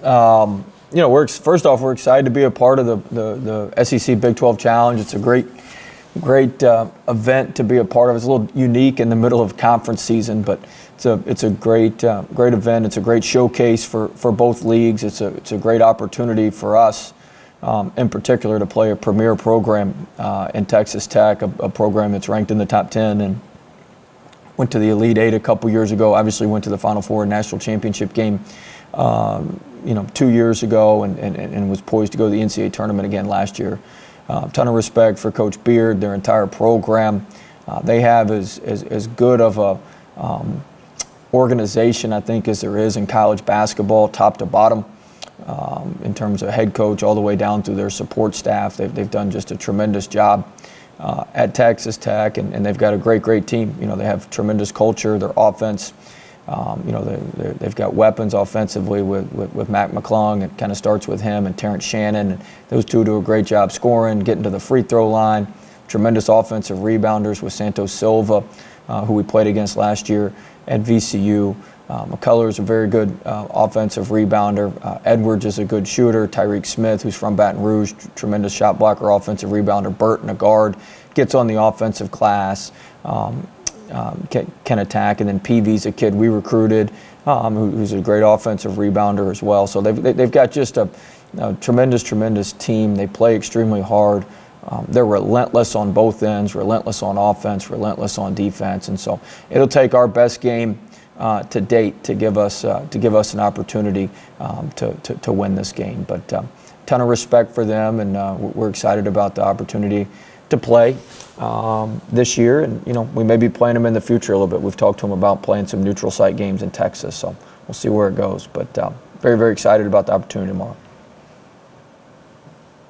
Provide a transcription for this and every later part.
First off, we're excited to be a part of the SEC Big 12 Challenge. It's a great event to be a part of. It's a little unique in the middle of conference season, but it's a great event. It's a great showcase for both leagues. It's a great opportunity for us, in particular, to play a premier program in Texas Tech, a program that's ranked in the top 10 and went to the Elite Eight a couple years ago. Obviously, went to the Final Four national championship game 2 years ago, and was poised to go to the NCAA tournament again last year. Ton of respect for Coach Beard, their entire program. They have as good of a organization, I think, as there is in college basketball, top to bottom, in terms of head coach all the way down through their support staff. They've done just a tremendous job at Texas Tech, and they've got a great team. They have tremendous culture. Their offense, they've got weapons offensively with Mac McClung. It kind of starts with him and Terrence Shannon. And those two do a great job scoring, getting to the free throw line. Tremendous offensive rebounders with Santos Silva, who we played against last year at VCU. McCullough is a very good offensive rebounder. Edwards is a good shooter. Tyreek Smith, who's from Baton Rouge, tremendous shot blocker, offensive rebounder. Burton, a guard, gets on the offensive glass, can attack. And then PV's a kid we recruited, who's a great offensive rebounder as well. So they've got just a tremendous team. They play extremely hard. They're relentless on both ends, relentless on offense, relentless on defense. And so it'll take our best game to date to give us an opportunity to win this game. But ton of respect for them, and we're excited about the opportunity to play this year. And we may be playing them in the future a little bit. We've talked to them about playing some neutral site games in Texas, so we'll see where it goes. But very excited about the opportunity tomorrow.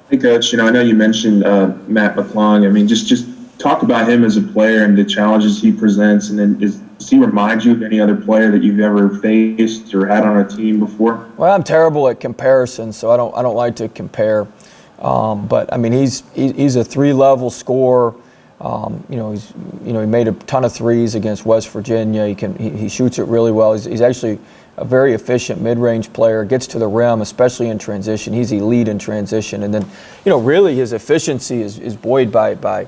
Hey, Coach, I know you mentioned Matt McClung. I mean, just talk about him as a player and the challenges he presents, and then does he remind you of any other player that you've ever faced or had on a team before? Well, I'm terrible at comparison, so I don't like to compare. But I mean, he's a 3-level scorer. He made a ton of threes against West Virginia. He shoots it really well. He's actually a very efficient mid-range player, gets to the rim, especially in transition. He's elite in transition. And then, really his efficiency is buoyed by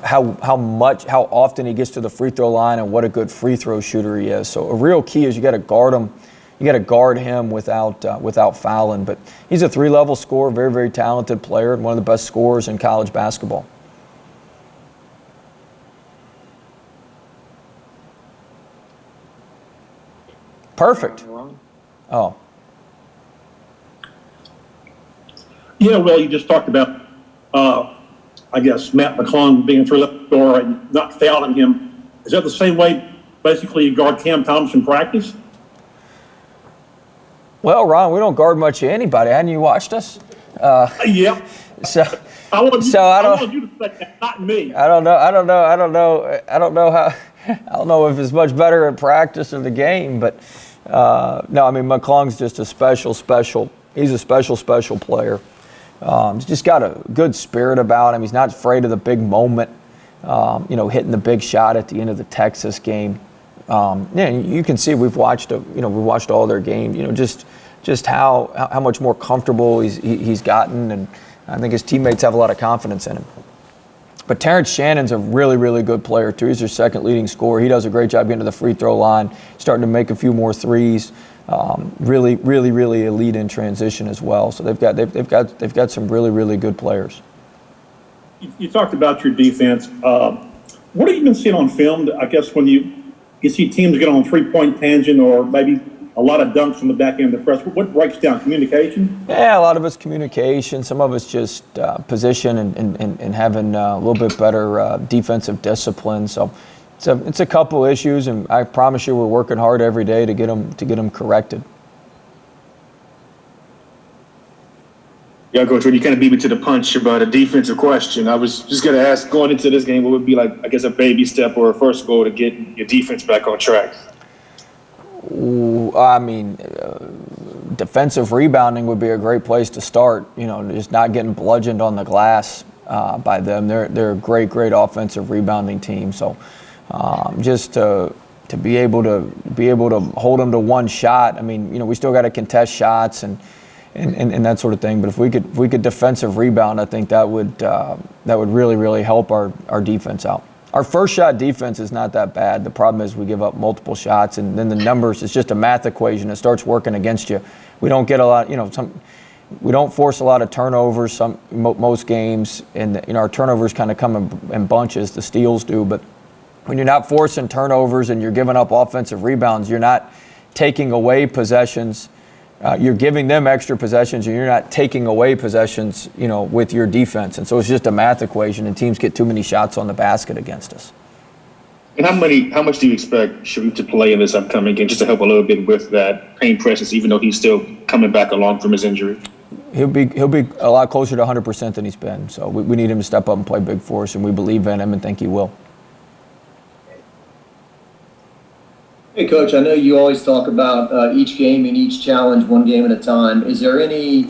how often he gets to the free throw line and what a good free throw shooter he is. So a real key is you got to guard him. You got to guard him without fouling. But he's a 3-level scorer, very talented player, and one of the best scorers in college basketball. Perfect. Oh. Yeah, well, you just talked about, I guess, Matt McClung being a 3-level scorer and not fouling him. Is that the same way, basically, you guard Cam Thomas in practice? Well, Ron, we don't guard much of anybody. Hadn't you watched us? Yeah. So I want you to say that, not me. I don't know how. I don't know if it's much better at practice or the game, but no. I mean, McClung's just a special. He's a special player. He's just got a good spirit about him. He's not afraid of the big moment. Hitting the big shot at the end of the Texas game. You can see we've watched all their games. Just how much more comfortable he's gotten, and I think his teammates have a lot of confidence in him. But Terrence Shannon's a really good player too. He's their second leading scorer. He does a great job getting to the free throw line, starting to make a few more threes. Really elite in transition as well. So they've got some really good players. You talked about your defense. What have you been seeing on film? I guess when you see teams get on a 3-point tangent or maybe a lot of dunks from the back end of the press, what breaks down? Communication? Yeah, a lot of it's communication. Some of it's just position and having a little bit better defensive discipline. So it's a couple issues, and I promise you we're working hard every day to get them corrected. Yeah, Coach, when you kind of beat me to the punch about a defensive question, I was just going to ask, going into this game, what would be like, I guess, a baby step or a first goal to get your defense back on track? I mean, defensive rebounding would be a great place to start. Just not getting bludgeoned on the glass by them. They're a great offensive rebounding team. So just to to be able to hold them to one shot. I mean, we still got to contest shots and that sort of thing. But if we could defensive rebound, I think that would really, really help our defense out. Our first shot defense is not that bad. The problem is we give up multiple shots, and then the numbers, it's just a math equation. It starts working against you. We don't get a lot, we don't force a lot of turnovers most games, and our turnovers kind of come in bunches. The steals do, but when you're not forcing turnovers and you're giving up offensive rebounds, you're not taking away possessions. You're giving them extra possessions, and you're not taking away possessions, with your defense. And so it's just a math equation, and teams get too many shots on the basket against us. And how much do you expect Sharif to play in this upcoming game, just to help a little bit with that paint presence, even though he's still coming back along from his injury? He'll be a lot closer to 100% than he's been. So we need him to step up and play big for us, and we believe in him and think he will. Hey, Coach, I know you always talk about each game and each challenge one game at a time. Is there any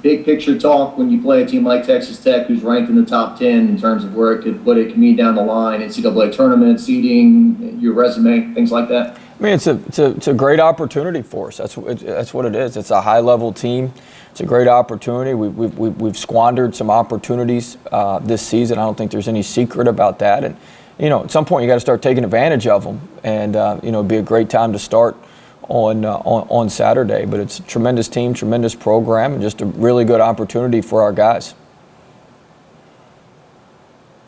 big picture talk when you play a team like Texas Tech, who's ranked in the top 10 in terms of what it can mean down the line, NCAA tournament, seeding, your resume, things like that? I mean, it's a great opportunity for us. That's what it is. It's a high-level team. It's a great opportunity. We've squandered some opportunities this season. I don't think there's any secret about that. And at some point you got to start taking advantage of them, and it'd be a great time to start on Saturday. But it's a tremendous team, tremendous program, and just a really good opportunity for our guys.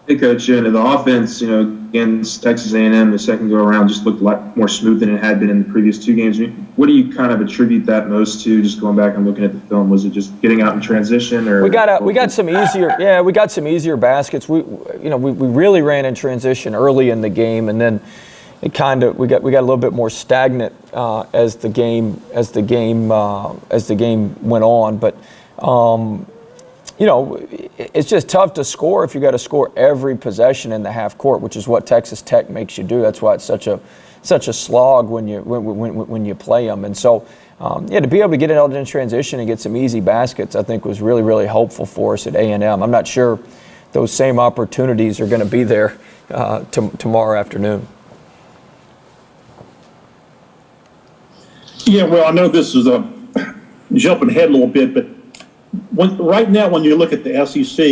Hey, Coach, the offense, against Texas A&M, the second go-around just looked a lot more smooth than it had been in the previous two games. What do you kind of attribute that most to, just going back and looking at the film? Was it just getting out in transition? Or we got some easier baskets. We really ran in transition early in the game, and then we got a little bit more stagnant as the game went on. But it's just tough to score if you got to score every possession in the half court, which is what Texas Tech makes you do. That's why it's such a slog when you play them. And so, to be able to get it out in transition and get some easy baskets, I think was really, really helpful for us at A&M. I'm not sure those same opportunities are going to be there tomorrow afternoon. Yeah, well, I know this is a jumping ahead a little bit, but right now, when you look at the SEC,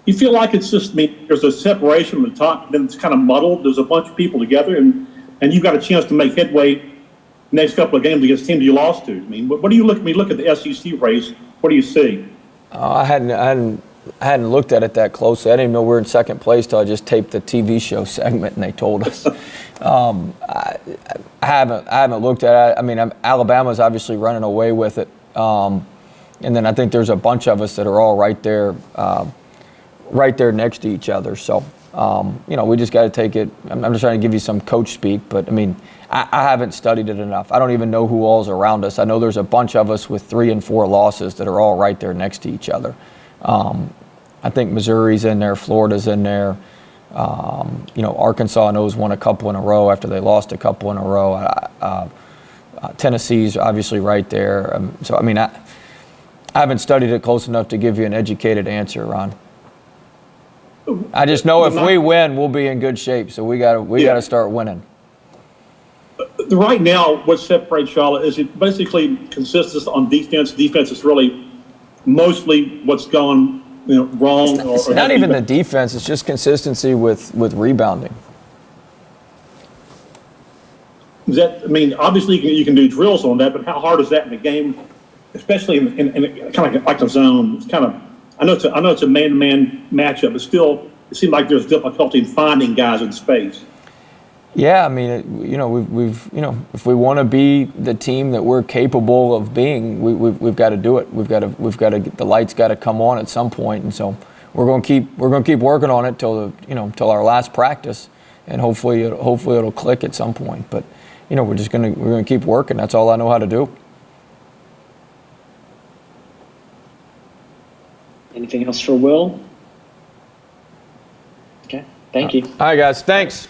you feel like it's just, there's a separation from the top, then it's kind of muddled. There's a bunch of people together, and you've got a chance to make headway next couple of games against teams you lost to. What do you look when you look at the SEC race? What do you see? I hadn't looked at it that closely. I didn't even know we were in second place till I just taped the TV show segment and they told us. I haven't looked at it. Alabama's obviously running away with it. And then I think there's a bunch of us that are all right there next to each other. So, we just got to take it. I'm just trying to give you some coach speak, but I haven't studied it enough. I don't even know who all's around us. I know there's a bunch of us with 3 and 4 losses that are all right there next to each other. I think Missouri's in there, Florida's in there. Arkansas, I know, has won a couple in a row after they lost a couple in a row. Tennessee's obviously right there. I haven't studied it close enough to give you an educated answer, Ron. I just know if we win, we'll be in good shape. So we got to start winning. Right now, what separates Charlotte is it basically consists on defense. Defense is really mostly what's gone wrong. It's not even the defense. It's just consistency with rebounding. Is that? Obviously you can do drills on that, but how hard is that in a game? Especially in kind of like a zone. It's kind of, I know it's a man-to-man matchup, but still, it seems like there's difficulty in finding guys in space. Yeah, we've if we want to be the team that we're capable of being, we've got to do it. We've got to get the lights got to come on at some point, and so we're going to keep working on it till our last practice, and hopefully it'll click at some point. But we're going to keep working. That's all I know how to do. Anything else for Will? Okay, thank you. All right, guys. Thanks.